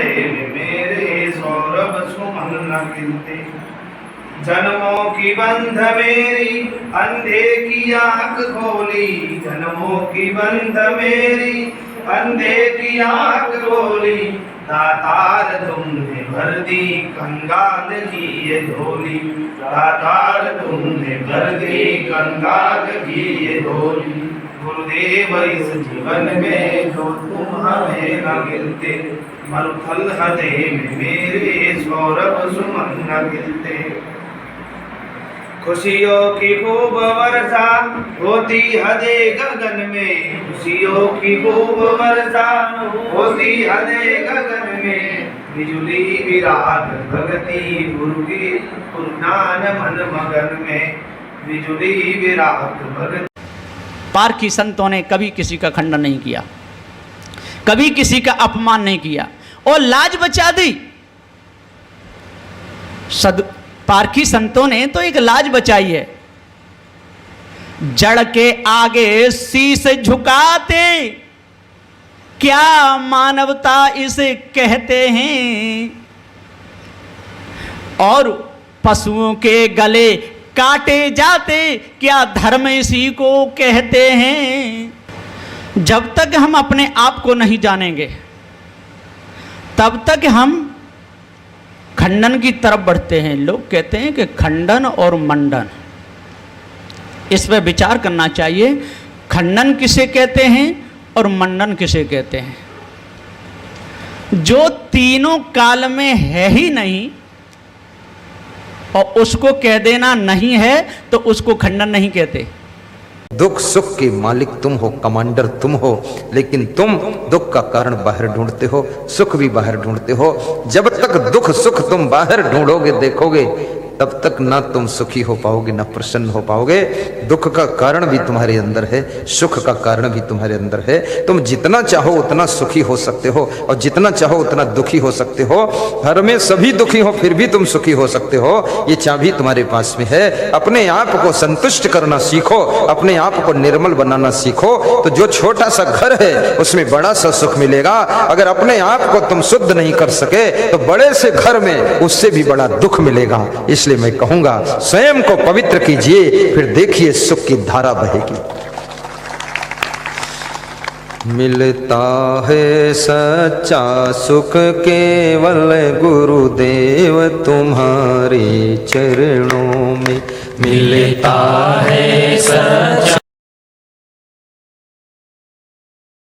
हृदय में मेरे सौरभ सुमन न गिनते। जन्मों की बंध मेरी अंधे की आंख खोली, जन्मों की बंध मेरी अंधे की आंख खोली। दातार तुमने भर दी कंगाल की ये झोली, दातार तुमने भर दी कंगाल की ये झोली। गुरुदेव इस जीवन में जो तुम हमें न गिनते, मरुथल हृदय में मेरे सौरभ सुमन न गिनते। खुशियों की खूब वर्षा होती हृदय गगन में, खुशियों की खूब वर्षा होती हृदय गगन में। बिजुली विराट भगती गुरु की गुरुज्ञान मन मगन में, बिजुली विराट भगती। पारखी संतों ने कभी किसी का खंडन नहीं किया, कभी किसी का अपमान नहीं किया और लाज बचा दी। पारखी संतों ने तो एक लाज बचाई है। जड़ के आगे शीश झुकाते, क्या मानवता इसे कहते हैं। और पशुओं के गले काटे जाते, क्या धर्म इसी को कहते हैं। जब तक हम अपने आप को नहीं जानेंगे तब तक हम खंडन की तरफ बढ़ते हैं। लोग कहते हैं कि खंडन और मंडन, इस पर विचार करना चाहिए। खंडन किसे कहते हैं और मंडन किसे कहते हैं। जो तीनों काल में है ही नहीं और उसको कह देना नहीं है तो उसको खंडन नहीं कहते। दुख सुख के मालिक तुम हो, कमांडर तुम हो, लेकिन तुम दुख का कारण बाहर ढूंढते हो, सुख भी बाहर ढूंढते हो। जब तक दुख सुख तुम बाहर ढूंढोगे देखोगे, तब तक ना तुम सुखी हो पाओगे ना प्रसन्न हो पाओगे। दुख का कारण भी तुम्हारे अंदर है, सुख का कारण भी तुम्हारे अंदर है। तुम जितना चाहो उतना सुखी हो सकते हो और जितना चाहो उतना दुखी हो सकते हो। हर में सभी दुखी हो फिर भी तुम सुखी हो सकते हो। ये चाबी तुम्हारे पास में है। अपने आप को संतुष्ट करना सीखो, अपने आप को निर्मल बनाना सीखो, तो जो छोटा सा घर है उसमें बड़ा सा सुख मिलेगा। अगर अपने आप को तुम शुद्ध नहीं कर सके तो बड़े से घर में उससे भी बड़ा दुख मिलेगा। इसलिए मैं कहूंगा स्वयं को पवित्र कीजिए, फिर देखिए सुख की धारा बहेगी। मिलता है सच्चा सुख केवल गुरुदेव तुम्हारे चरणों में, मिलता है सच्चा